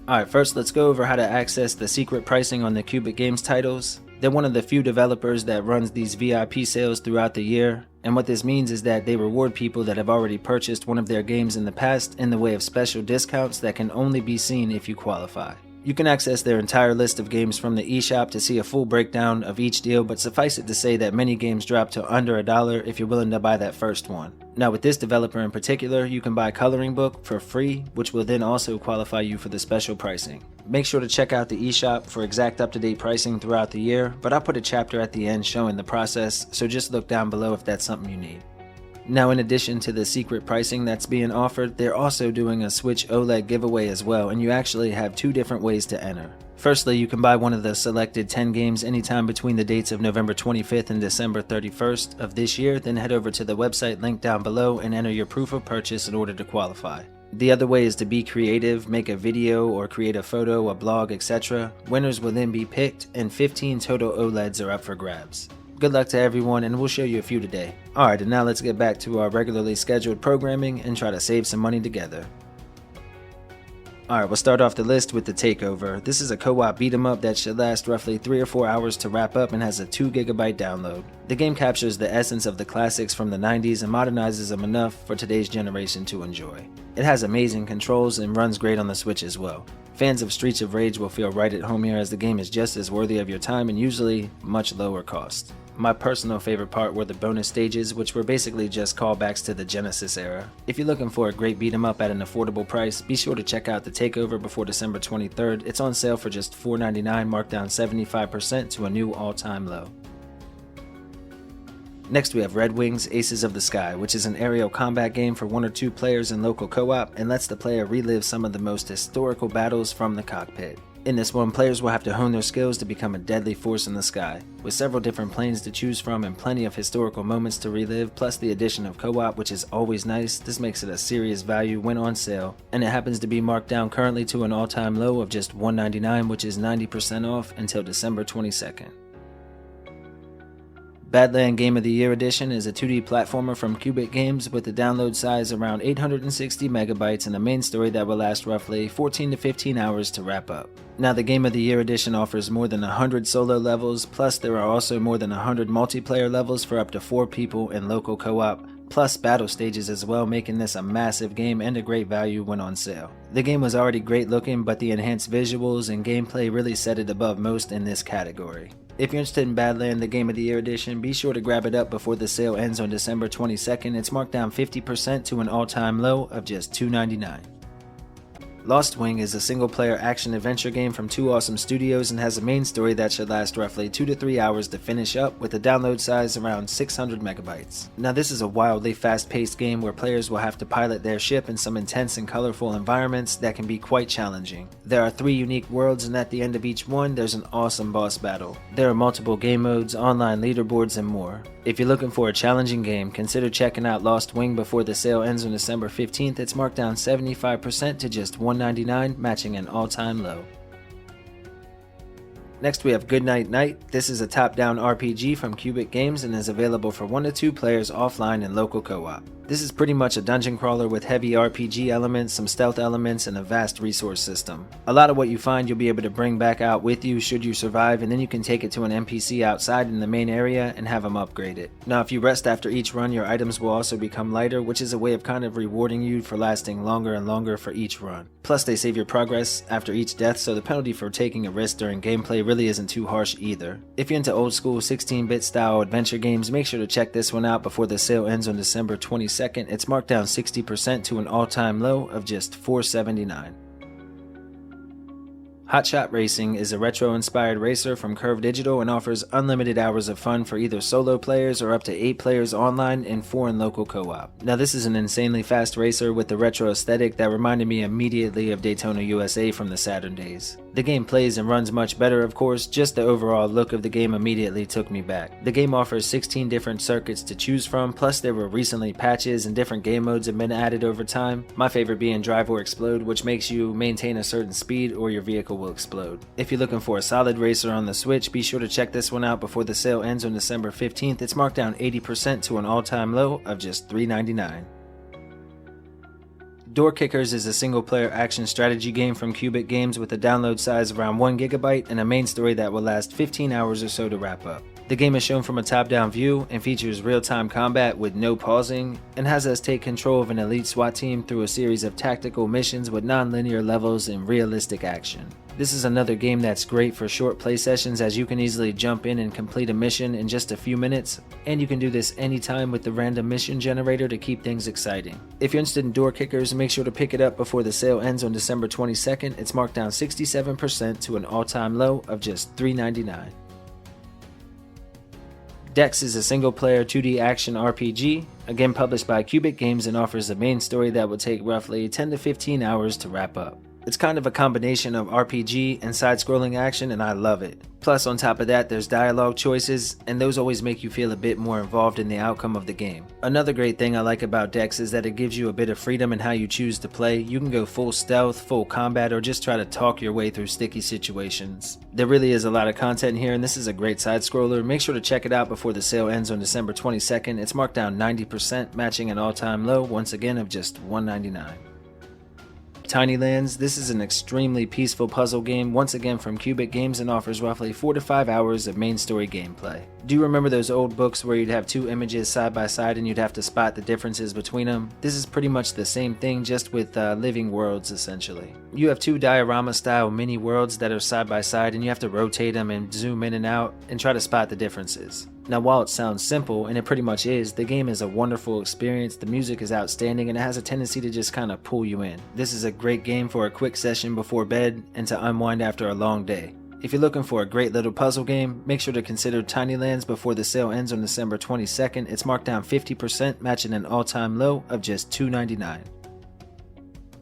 Alright, first let's go over how to access the secret pricing on the Qubic Games titles. They're one of the few developers that runs these VIP sales throughout the year, and what this means is that they reward people that have already purchased one of their games in the past in the way of special discounts that can only be seen if you qualify. You can access their entire list of games from the eShop to see a full breakdown of each deal, but suffice it to say that many games drop to under $1 if you're willing to buy that first one. Now with this developer in particular, you can buy Coloring Book for free, which will then also qualify you for the special pricing. Make sure to check out the eShop for exact up-to-date pricing throughout the year, but I'll put a chapter at the end showing the process, so just look down below if that's something you need. Now in addition to the secret pricing that's being offered, they're also doing a Switch OLED giveaway as well, and you actually have two different ways to enter. Firstly, you can buy one of the selected 10 games anytime between the dates of November 25th and December 31st of this year, then head over to the website linked down below and enter your proof of purchase in order to qualify. The other way is to be creative, make a video or create a photo, a blog, etc. Winners will then be picked, and 15 total OLEDs are up for grabs. Good luck to everyone, and we'll show you a few today. Alright, and now let's get back to our regularly scheduled programming and try to save some money together. Alright, we'll start off the list with the TakeOver. This is a co-op beat 'em up that should last roughly 3 or 4 hours to wrap up and has a 2 GB download. The game captures the essence of the classics from the 90s and modernizes them enough for today's generation to enjoy. It has amazing controls and runs great on the Switch as well. Fans of Streets of Rage will feel right at home here, as the game is just as worthy of your time and usually much lower cost. My personal favorite part were the bonus stages, which were basically just callbacks to the Genesis era. If you're looking for a great beat 'em up at an affordable price, be sure to check out the TakeOver before December 23rd. It's on sale for just $4.99, marked down 75% to a new all-time low. Next we have Red Wings Aces of the Sky, which is an aerial combat game for 1 or 2 players in local co-op and lets the player relive some of the most historical battles from the cockpit. In this one, players will have to hone their skills to become a deadly force in the sky. With several different planes to choose from and plenty of historical moments to relive, plus the addition of co-op, which is always nice, this makes it a serious value when on sale, and it happens to be marked down currently to an all-time low of just $1.99, which is 90% off until December 22nd. Badland Game of the Year Edition is a 2D platformer from Qubic Games with a download size around 860 megabytes and a main story that will last roughly 14 to 15 hours to wrap up. Now the Game of the Year Edition offers more than 100 solo levels, plus there are also more than 100 multiplayer levels for up to 4 people in local co-op, plus battle stages as well, making this a massive game and a great value when on sale. The game was already great looking, but the enhanced visuals and gameplay really set it above most in this category. If you're interested in Badland, the Game of the Year Edition, be sure to grab it up before the sale ends on December 22nd. It's marked down 50% to an all-time low of just $2.99. Lost Wing is a single-player action-adventure game from 2 awesome studios and has a main story that should last roughly 2 to 3 hours to finish up, with a download size around 600 megabytes. Now this is a wildly fast-paced game where players will have to pilot their ship in some intense and colorful environments that can be quite challenging. There are 3 unique worlds, and at the end of each one there's an awesome boss battle. There are multiple game modes, online leaderboards, and more. If you're looking for a challenging game, consider checking out Lost Wing before the sale ends on December 15th. It's marked down 75% to just $1.99, matching an all-time low. Next we have Goodnight Night. This is a top-down RPG from Qubic Games and is available for 1 to 2 players offline and local co-op. This is pretty much a dungeon crawler with heavy RPG elements, some stealth elements, and a vast resource system. A lot of what you find you'll be able to bring back out with you should you survive, and then you can take it to an NPC outside in the main area and have them upgrade it. Now if you rest after each run, your items will also become lighter, which is a way of kind of rewarding you for lasting longer and longer for each run. Plus they save your progress after each death, so the penalty for taking a risk during gameplay really isn't too harsh either. If you're into old school 16-bit style adventure games, make sure to check this one out before the sale ends on December 22nd. It's marked down 60% to an all-time low of just $4.79. Hotshot Racing is a retro-inspired racer from Curve Digital and offers unlimited hours of fun for either solo players or up to 8 players online and 4 in local co-op. Now this is an insanely fast racer with the retro aesthetic that reminded me immediately of Daytona USA from the Saturn days. The game plays and runs much better, of course, just the overall look of the game immediately took me back. The game offers 16 different circuits to choose from, plus there were recently patches and different game modes have been added over time, my favorite being Drive or Explode, which makes you maintain a certain speed or your vehicle will explode. If you're looking for a solid racer on the Switch, be sure to check this one out before the sale ends on December 15th. It's marked down 80% to an all-time low of just $3.99. Doorkickers is a single-player action strategy game from Qubic Games with a download size of around 1 GB and a main story that will last 15 hours or so to wrap up. The game is shown from a top-down view and features real-time combat with no pausing, and has us take control of an elite SWAT team through a series of tactical missions with non-linear levels and realistic action. This is another game that's great for short play sessions, as you can easily jump in and complete a mission in just a few minutes, and you can do this anytime with the random mission generator to keep things exciting. If you're interested in Doorkickers, make sure to pick it up before the sale ends on December 22nd. It's marked down 67% to an all-time low of just $3.99. Dex is a single-player 2D action RPG, again published by Qubic Games, and offers a main story that will take roughly 10 to 15 hours to wrap up. It's kind of a combination of RPG and side-scrolling action, and I love it. Plus, on top of that, there's dialogue choices, and those always make you feel a bit more involved in the outcome of the game. Another great thing I like about Dex is that it gives you a bit of freedom in how you choose to play. You can go full stealth, full combat, or just try to talk your way through sticky situations. There really is a lot of content here, and this is a great side-scroller. Make sure to check it out before the sale ends on December 22nd. It's marked down 90%, matching an all-time low, once again, of just $1.99. Tiny Lands. This is an extremely peaceful puzzle game, once again from Qubic Games, and offers roughly 4 to 5 hours of main story gameplay. Do you remember those old books where you'd have two images side by side and you'd have to spot the differences between them? This is pretty much the same thing, just with living worlds essentially. You have two diorama style mini worlds that are side by side, and you have to rotate them and zoom in and out and try to spot the differences. Now, while it sounds simple, and it pretty much is, the game is a wonderful experience, the music is outstanding, and it has a tendency to just kind of pull you in. This is a great game for a quick session before bed and to unwind after a long day. If you're looking for a great little puzzle game, make sure to consider Tiny Lands before the sale ends on December 22nd. It's marked down 50%, matching an all-time low of just $2.99.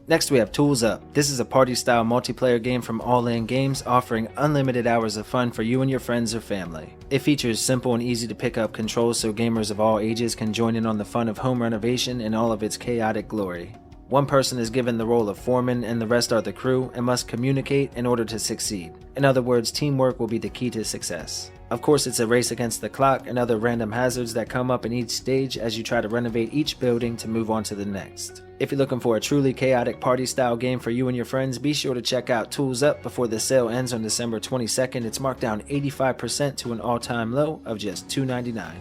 Next we have Tools Up. This is a party-style multiplayer game from OLED Games, offering unlimited hours of fun for you and your friends or family. It features simple and easy to pick up controls so gamers of all ages can join in on the fun of home renovation in all of its chaotic glory. One person is given the role of foreman and the rest are the crew, and must communicate in order to succeed. In other words, teamwork will be the key to success. Of course, it's a race against the clock and other random hazards that come up in each stage as you try to renovate each building to move on to the next. If you're looking for a truly chaotic party style game for you and your friends, be sure to check out Tools Up before the sale ends on December 22nd. It's marked down 85% to an all-time low of just $2.99.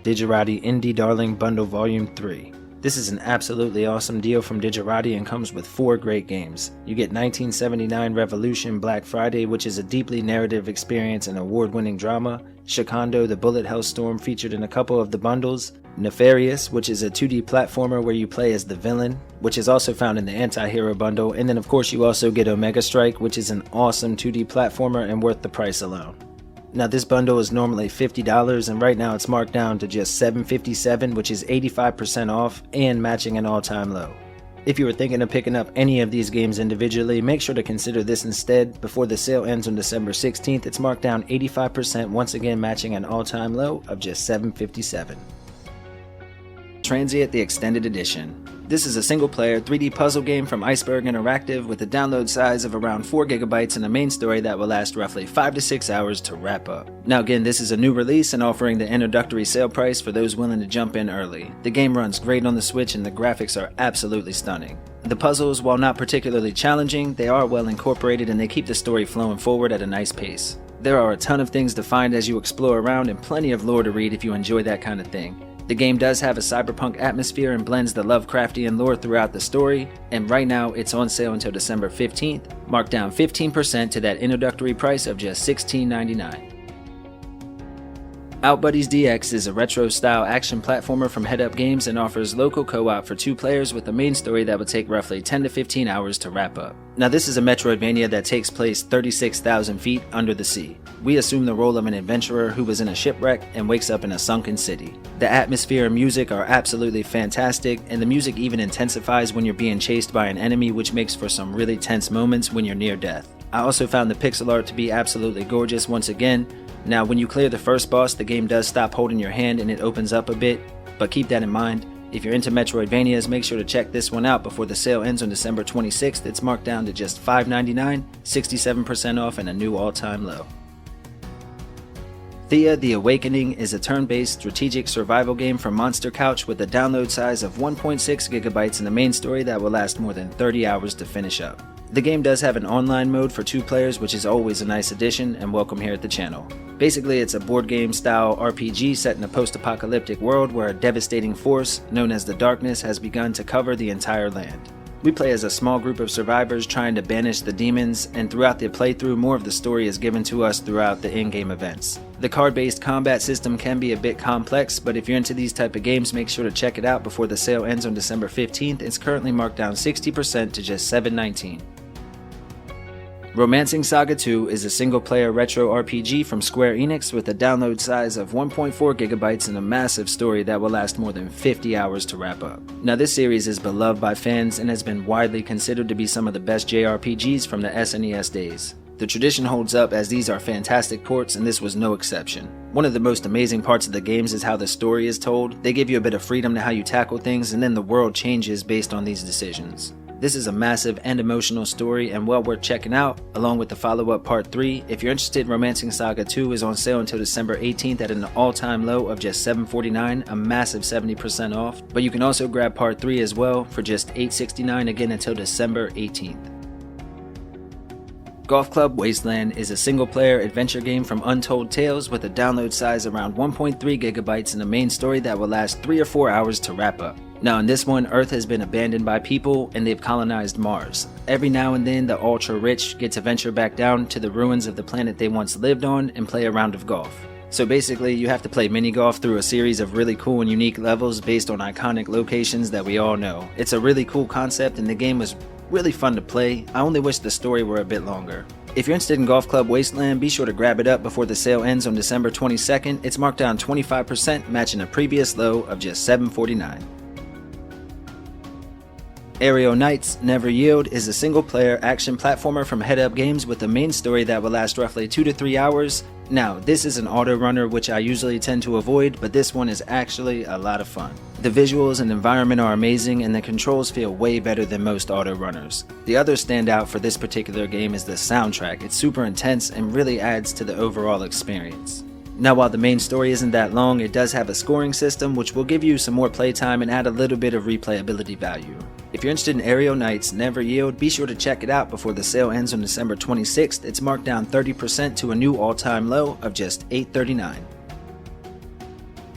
Digerati Indie Darling Bundle Volume 3. This is an absolutely awesome deal from Digerati and comes with 4 great games. You get 1979 Revolution Black Friday, which is a deeply narrative experience and award-winning drama, Shikondo the Bullet Hell Storm featured in a couple of the bundles, Nefarious, which is a 2D platformer where you play as the villain, which is also found in the anti-hero bundle, and then of course you also get Omega Strike, which is an awesome 2D platformer and worth the price alone. Now this bundle is normally $50 and right now it's marked down to just $7.57, which is 85% off and matching an all-time low. If you were thinking of picking up any of these games individually, make sure to consider this instead before the sale ends on December 16th. It's marked down 85%, once again matching an all-time low of just $7.57. Transient the Extended Edition. This is a single-player 3D puzzle game from Iceberg Interactive with a download size of around 4 GB and a main story that will last roughly 5 to 6 hours to wrap up. Now again, this is a new release and offering the introductory sale price for those willing to jump in early. The game runs great on the Switch and the graphics are absolutely stunning. The puzzles, while not particularly challenging, they are well incorporated and they keep the story flowing forward at a nice pace. There are a ton of things to find as you explore around and plenty of lore to read if you enjoy that kind of thing. The game does have a cyberpunk atmosphere and blends the Lovecraftian lore throughout the story, and right now it's on sale until December 15th, marked down 15% to that introductory price of just $16.99. Outbuddies DX is a retro-style action platformer from Head Up Games and offers local co-op for 2 players with a main story that would take roughly 10 to 15 hours to wrap up. Now this is a Metroidvania that takes place 36,000 feet under the sea. We assume the role of an adventurer who was in a shipwreck and wakes up in a sunken city. The atmosphere and music are absolutely fantastic, and the music even intensifies when you're being chased by an enemy, which makes for some really tense moments when you're near death. I also found the pixel art to be absolutely gorgeous once again. Now when you clear the first boss, the game does stop holding your hand and it opens up a bit, but keep that in mind. If you're into Metroidvanias, make sure to check this one out before the sale ends on December 26th. It's marked down to just $5.99, 67% off and a new all-time low. Thea: The Awakening is a turn-based strategic survival game from Monster Couch with a download size of 1.6 gigabytes and a main story that will last more than 30 hours to finish up. The game does have an online mode for 2 players, which is always a nice addition and welcome here at the channel. Basically, it's a board game style RPG set in a post-apocalyptic world where a devastating force known as the Darkness has begun to cover the entire land. We play as a small group of survivors trying to banish the demons, and throughout the playthrough, more of the story is given to us throughout the in-game events. The card-based combat system can be a bit complex, but if you're into these type of games, make sure to check it out before the sale ends on December 15th. It's currently marked down 60% to just $7.19. Romancing Saga 2 is a single-player retro RPG from Square Enix with a download size of 1.4 gigabytes and a massive story that will last more than 50 hours to wrap up. Now, this series is beloved by fans and has been widely considered to be some of the best JRPGs from the SNES days. The tradition holds up as these are fantastic ports, and this was no exception. One of the most amazing parts of the games is how the story is told. They give you a bit of freedom to how you tackle things, and then the world changes based on these decisions. This is a massive and emotional story and well worth checking out, along with the follow-up Part 3. If you're interested, Romancing Saga 2 is on sale until December 18th at an all-time low of just $7.49, a massive 70% off. But you can also grab Part 3 as well for just $8.69 again until December 18th. Golf Club Wasteland is a single-player adventure game from Untold Tales with a download size around 1.3 gigabytes and a main story that will last 3 or 4 hours to wrap up. Now in this one, Earth has been abandoned by people and they've colonized Mars. Every now and then, the ultra-rich get to venture back down to the ruins of the planet they once lived on and play a round of golf. So basically, you have to play mini-golf through a series of really cool and unique levels based on iconic locations that we all know. It's a really cool concept and the game was really fun to play. I only wish the story were a bit longer. If you're interested in Golf Club Wasteland, be sure to grab it up before the sale ends on December 22nd. It's marked down 25%, matching a previous low of just $7.49. Aerial Knights Never Yield is a single-player action platformer from Head Up Games with a main story that will last roughly 2 to 3 hours. Now, this is an auto runner which I usually tend to avoid, but this one is actually a lot of fun. The visuals and environment are amazing and the controls feel way better than most auto runners. The other standout for this particular game is the soundtrack. It's super intense and really adds to the overall experience. Now, while the main story isn't that long, it does have a scoring system which will give you some more playtime and add a little bit of replayability value. If you're interested in Aerial Knights Never Yield, be sure to check it out before the sale ends on December 26th. It's marked down 30% to a new all-time low of just $8.39.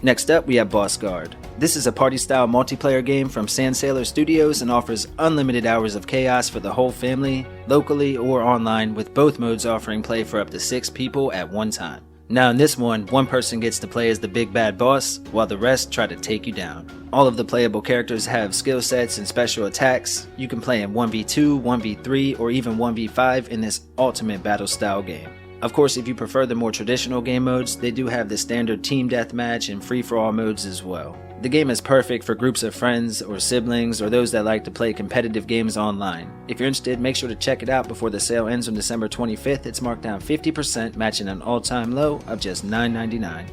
Next up, we have Bossgard. This is a party-style multiplayer game from Sand Sailor Studios and offers unlimited hours of chaos for the whole family, locally or online, with both modes offering play for up to 6 people at one time. Now in this one person gets to play as the big bad boss, while the rest try to take you down. All of the playable characters have skill sets and special attacks. You can play in 1v2, 1v3, or even 1v5 in this ultimate battle style game. Of course, if you prefer the more traditional game modes, they do have the standard team deathmatch and free-for-all modes as well. The game is perfect for groups of friends or siblings or those that like to play competitive games online. If you're interested, make sure to check it out before the sale ends on December 25th. It's marked down 50%, matching an all-time low of just $9.99.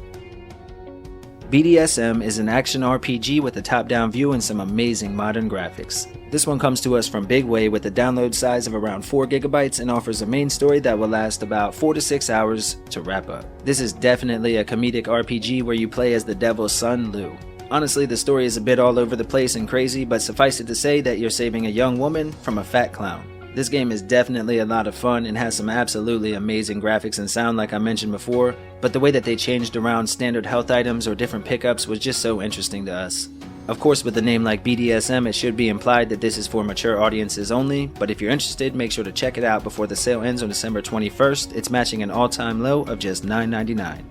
BDSM is an action RPG with a top-down view and some amazing modern graphics. This one comes to us from Big Way with a download size of around 4 gigabytes and offers a main story that will last about 4 to 6 hours to wrap up. This is definitely a comedic RPG where you play as the devil's son, Lou. Honestly, the story is a bit all over the place and crazy, but suffice it to say that you're saving a young woman from a fat clown. This game is definitely a lot of fun and has some absolutely amazing graphics and sound like I mentioned before, but the way that they changed around standard health items or different pickups was just so interesting to us. Of course, with a name like BDSM, it should be implied that this is for mature audiences only, but if you're interested, make sure to check it out before the sale ends on December 21st. It's matching an all-time low of just $9.99.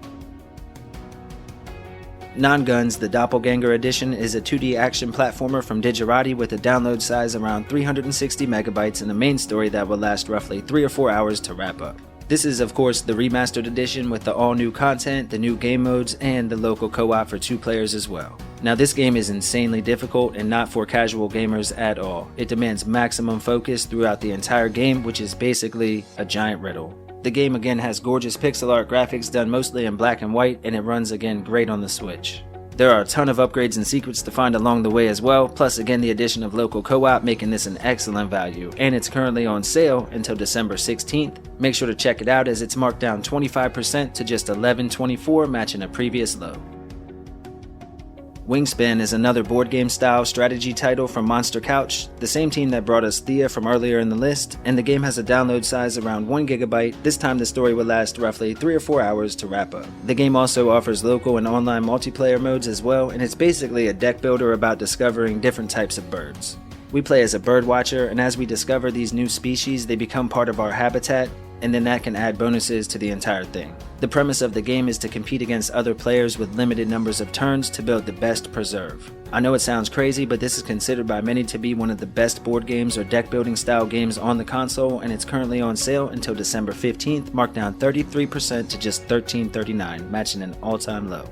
Nongunz, the Doppelganger edition, is a 2D action platformer from Digerati with a download size around 360 megabytes and a main story that will last roughly 3 or 4 hours to wrap up. This is of course the remastered edition with the all new content, the new game modes, and the local co-op for 2 players as well. Now this game is insanely difficult and not for casual gamers at all. It demands maximum focus throughout the entire game, which is basically a giant riddle. The game again has gorgeous pixel art graphics done mostly in black and white, and it runs again great on the Switch. There are a ton of upgrades and secrets to find along the way as well, plus again the addition of local co-op making this an excellent value, and it's currently on sale until December 16th. Make sure to check it out as it's marked down 25% to just $11.24, matching a previous low. WINGSPAN is another board game style strategy title from Monster Couch, the same team that brought us Thea from earlier in the list, and the game has a download size around 1 GB. This time the story will last roughly 3 or 4 hours to wrap up. The game also offers local and online multiplayer modes as well, and it's basically a deck builder about discovering different types of birds. We play as a bird watcher, and as we discover these new species, they become part of our habitat, and then that can add bonuses to the entire thing. The premise of the game is to compete against other players with limited numbers of turns to build the best preserve. I know it sounds crazy, but this is considered by many to be one of the best board games or deck building style games on the console, and it's currently on sale until December 15th, marked down 33% to just $13.39, matching an all-time low.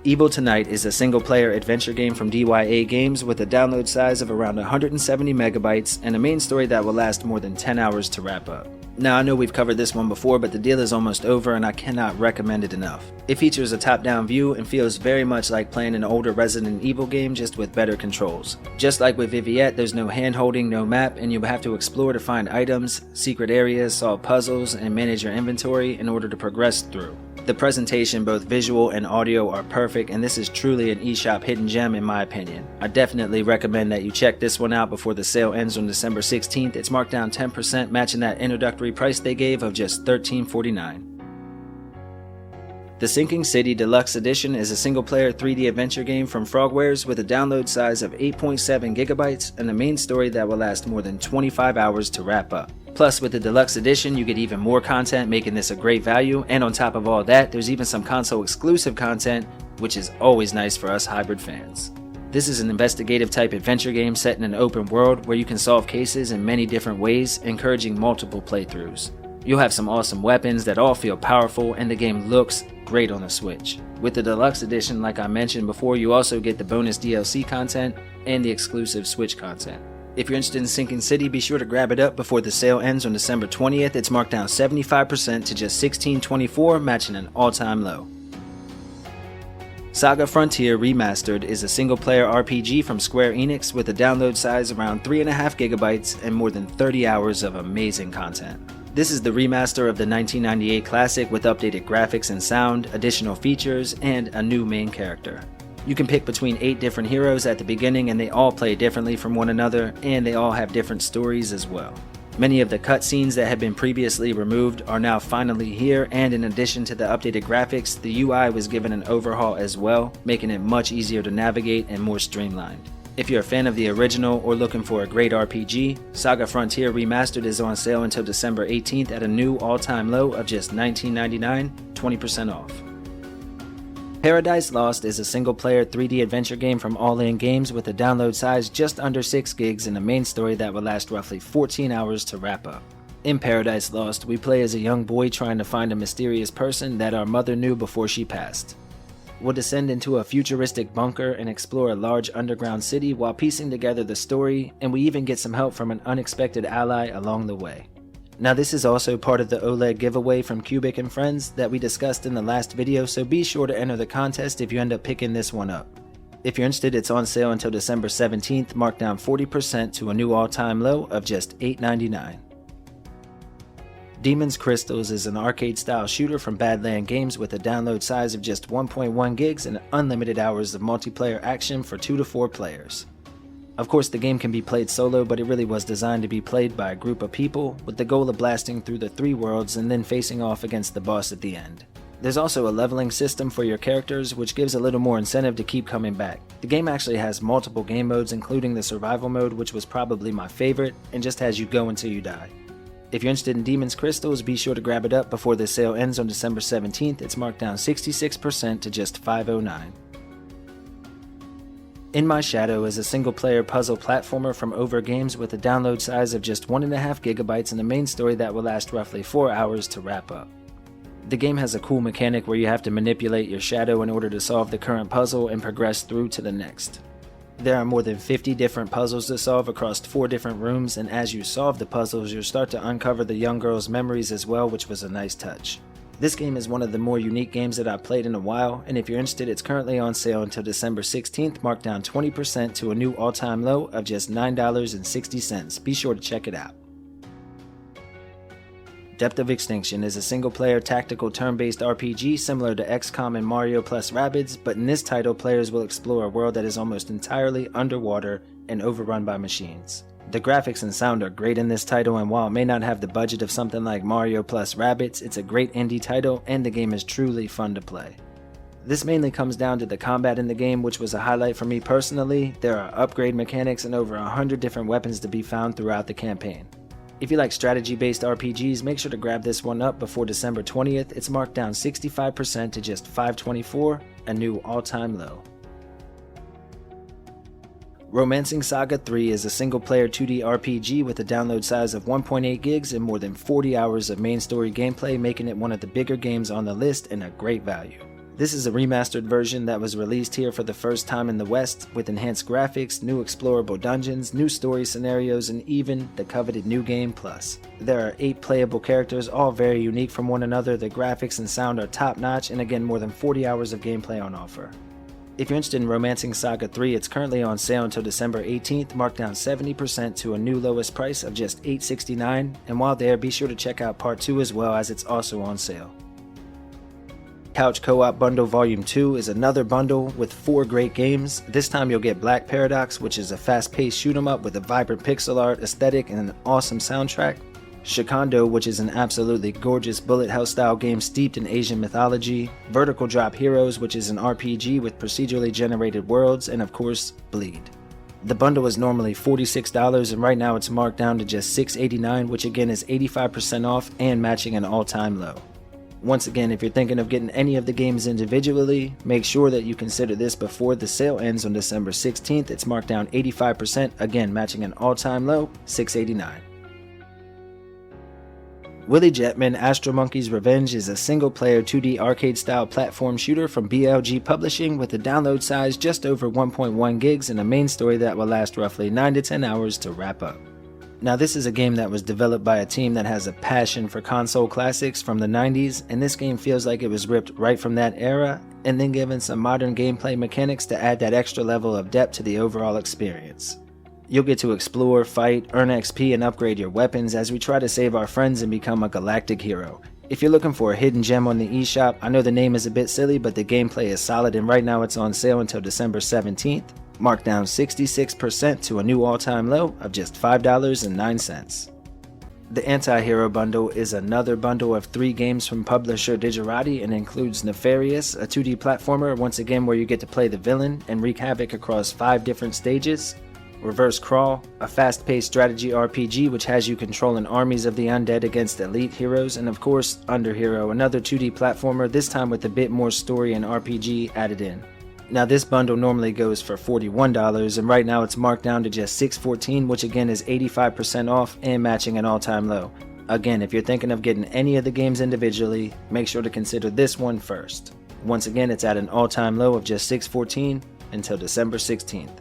Evil Tonight is a single-player adventure game from DYA Games with a download size of around 170 megabytes and a main story that will last more than 10 hours to wrap up. Now I know we've covered this one before, but the deal is almost over and I cannot recommend it enough. It features a top-down view and feels very much like playing an older Resident Evil game just with better controls. Just like with Viviette, there's no hand-holding, no map, and you'll have to explore to find items, secret areas, solve puzzles, and manage your inventory in order to progress through. The presentation, both visual and audio, are perfect, and this is truly an eShop hidden gem in my opinion. I definitely recommend that you check this one out before the sale ends on December 16th. It's marked down 10%, matching that introductory price they gave of just $13.49. The Sinking City Deluxe Edition is a single-player 3D adventure game from Frogwares with a download size of 8.7 gigabytes and a main story that will last more than 25 hours to wrap up. Plus, with the Deluxe Edition, you get even more content, making this a great value, and on top of all that, there's even some console-exclusive content, which is always nice for us hybrid fans. This is an investigative type adventure game set in an open world where you can solve cases in many different ways, encouraging multiple playthroughs. You'll have some awesome weapons that all feel powerful, and the game looks great on the Switch. With the Deluxe Edition, like I mentioned before, you also get the bonus DLC content and the exclusive Switch content. If you're interested in Sinking City, be sure to grab it up before the sale ends on December 20th. It's marked down 75% to just $16.24, matching an all-time low. Saga Frontier Remastered is a single-player RPG from Square Enix with a download size around 3.5 gigabytes and more than 30 hours of amazing content. This is the remaster of the 1998 classic with updated graphics and sound, additional features, and a new main character. You can pick between 8 different heroes at the beginning, and they all play differently from one another, and they all have different stories as well. Many of the cutscenes that had been previously removed are now finally here, and in addition to the updated graphics, the UI was given an overhaul as well, making it much easier to navigate and more streamlined. If you're a fan of the original or looking for a great RPG, Saga Frontier Remastered is on sale until December 18th at a new all-time low of just $19.99, 20% off. Paradise Lost is a single-player 3D adventure game from All In Games with a download size just under 6 gigs and a main story that will last roughly 14 hours to wrap up. In Paradise Lost, we play as a young boy trying to find a mysterious person that our mother knew before she passed. We'll descend into a futuristic bunker and explore a large underground city while piecing together the story, and we even get some help from an unexpected ally along the way. Now this is also part of the OLED giveaway from Qubic and Friends that we discussed in the last video, so be sure to enter the contest if you end up picking this one up. If you're interested, it's on sale until December 17th, marked down 40% to a new all-time low of just $8.99. Demon's Crystals is an arcade-style shooter from Badland Games with a download size of just 1.1 gigs and unlimited hours of multiplayer action for 2 to 4 players. Of course, the game can be played solo, but it really was designed to be played by a group of people with the goal of blasting through the 3 worlds and then facing off against the boss at the end. There's also a leveling system for your characters, which gives a little more incentive to keep coming back. The game actually has multiple game modes, including the survival mode, which was probably my favorite, and just has you go until you die. If you're interested in Demon's Crystals, be sure to grab it up before the sale ends on December 17th. It's marked down 66% to just $5.09. In My Shadow is a single-player puzzle platformer from Over Games with a download size of just 1.5 gigabytes and a main story that will last roughly 4 hours to wrap up. The game has a cool mechanic where you have to manipulate your shadow in order to solve the current puzzle and progress through to the next. There are more than 50 different puzzles to solve across 4 different rooms, and as you solve the puzzles, you'll start to uncover the young girl's memories as well, which was a nice touch. This game is one of the more unique games that I've played in a while, and if you're interested, it's currently on sale until December 16th, marked down 20% to a new all-time low of just $9.60. Be sure to check it out. Depth of Extinction is a single-player tactical turn-based RPG similar to XCOM and Mario plus Rabbids, but in this title, players will explore a world that is almost entirely underwater and overrun by machines. The graphics and sound are great in this title, and while it may not have the budget of something like Mario plus Rabbids, it's a great indie title and the game is truly fun to play. This mainly comes down to the combat in the game, which was a highlight for me personally. There are upgrade mechanics and over 100 different weapons to be found throughout the campaign. If you like strategy-based RPGs, make sure to grab this one up before December 20th. It's marked down 65% to just $5.24, a new all-time low. Romancing Saga 3 is a single-player 2D RPG with a download size of 1.8 gigs and more than 40 hours of main story gameplay, making it one of the bigger games on the list and a great value. This is a remastered version that was released here for the first time in the West, with enhanced graphics, new explorable dungeons, new story scenarios, and even the coveted New Game Plus. There are 8 playable characters, all very unique from one another. The graphics and sound are top-notch, and again, more than 40 hours of gameplay on offer. If you're interested in Romancing Saga 3, it's currently on sale until December 18th, marked down 70% to a new lowest price of just $8.69, and while there, be sure to check out Part 2 as well, as it's also on sale. Couch Co-op Bundle Volume 2 is another bundle with 4 great games. This time you'll get Black Paradox, which is a fast-paced shoot-'em-up with a vibrant pixel art aesthetic and an awesome soundtrack. Shikondo, which is an absolutely gorgeous bullet hell style game steeped in Asian mythology, Vertical Drop Heroes, which is an RPG with procedurally generated worlds, and of course, Bleed. The bundle is normally $46 and right now it's marked down to just $6.89, which again is 85% off and matching an all-time low. Once again, if you're thinking of getting any of the games individually, make sure that you consider this before the sale ends on December 16th. It's marked down 85%, again matching an all-time low, $6.89. Willy Jetman Astromonkey's Revenge is a single-player 2D arcade-style platform shooter from BLG Publishing with a download size just over 1.1 gigs and a main story that will last roughly 9 to 10 hours to wrap up. Now this is a game that was developed by a team that has a passion for console classics from the 90s, and this game feels like it was ripped right from that era and then given some modern gameplay mechanics to add that extra level of depth to the overall experience. You'll get to explore, fight, earn XP, and upgrade your weapons as we try to save our friends and become a galactic hero. If you're looking for a hidden gem on the eShop, I know the name is a bit silly, but the gameplay is solid, and right now it's on sale until December 17th, marked down 66% to a new all-time low of just $5.09. The Anti-Hero Bundle is another bundle of 3 games from publisher Digerati and includes Nefarious, a 2D platformer, once again where you get to play the villain and wreak havoc across 5 different stages. Reverse Crawl, a fast-paced strategy RPG which has you controlling armies of the undead against elite heroes, and of course, Underhero, another 2D platformer, this time with a bit more story and RPG added in. Now this bundle normally goes for $41, and right now it's marked down to just $6.14, which again is 85% off and matching an all-time low. Again, if you're thinking of getting any of the games individually, make sure to consider this one first. Once again, it's at an all-time low of just $6.14 until December 16th.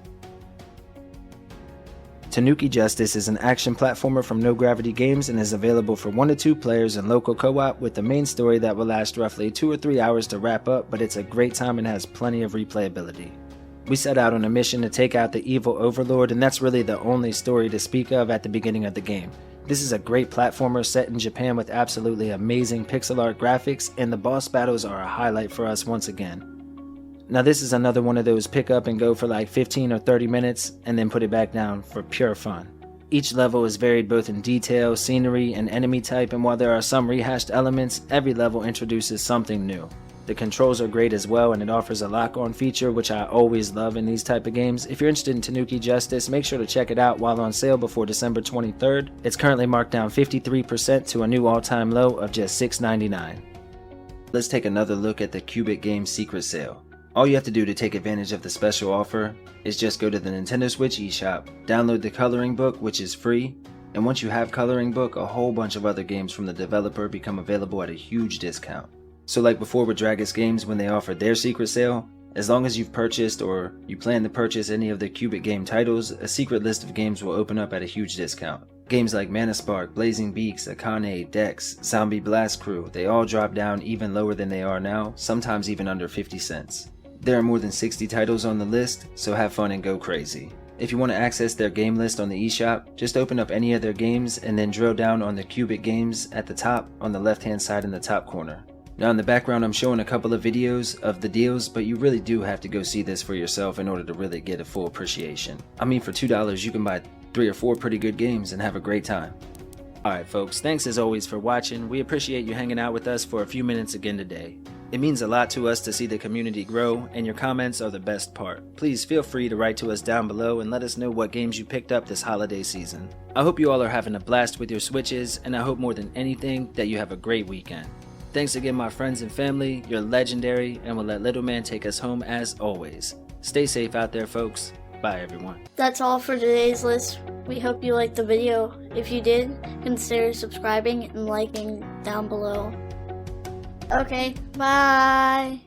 Tanuki Justice is an action platformer from No Gravity Games and is available for 1 to 2 players in local co-op with the main story that will last roughly 2 or 3 hours to wrap up, but it's a great time and has plenty of replayability. We set out on a mission to take out the evil overlord, and that's really the only story to speak of at the beginning of the game. This is a great platformer set in Japan with absolutely amazing pixel art graphics, and the boss battles are a highlight for us once again. Now this is another one of those pick up and go for like 15 or 30 minutes and then put it back down for pure fun. Each level is varied both in detail, scenery, and enemy type, and while there are some rehashed elements, every level introduces something new. The controls are great as well, and it offers a lock-on feature which I always love in these type of games. If you're interested in Tanuki Justice, make sure to check it out while on sale before December 23rd. It's currently marked down 53% to a new all-time low of just $6.99. Let's take another look at the Qubic Game Secret Sale. All you have to do to take advantage of the special offer is just go to the Nintendo Switch eShop, download the Coloring Book, which is free, and once you have Coloring Book, a whole bunch of other games from the developer become available at a huge discount. So like before with Dragus Games when they offered their secret sale, As long as you've purchased or you plan to purchase any of the Qubic game titles, a secret list of games will open up at a huge discount. Games like Manaspark, Blazing Beaks, Akane, Dex, Zombie Blast Crew, they all drop down even lower than they are now, sometimes even under 50 cents. There are more than 60 titles on the list, so have fun and go crazy. If you want to access their game list on the eShop, just open up any of their games and then drill down on the Qubic games at the top on the left hand side in the top corner. Now in the background I'm showing a couple of videos of the deals, but you really do have to go see this for yourself in order to really get a full appreciation. I mean, for $2 you can buy 3 or 4 pretty good games and have a great time. Alright folks, thanks as always for watching. We appreciate you hanging out with us for a few minutes again today. It means a lot to us to see the community grow, and your comments are the best part. Please feel free to write to us down below and let us know what games you picked up this holiday season. I hope you all are having a blast with your Switches, and I hope more than anything that you have a great weekend. Thanks again my friends and family, you're legendary, and we'll let Little Man take us home as always. Stay safe out there folks. Bye everyone. That's all for today's list. We hope you liked the video. If you did, consider subscribing and liking down below. Okay, bye!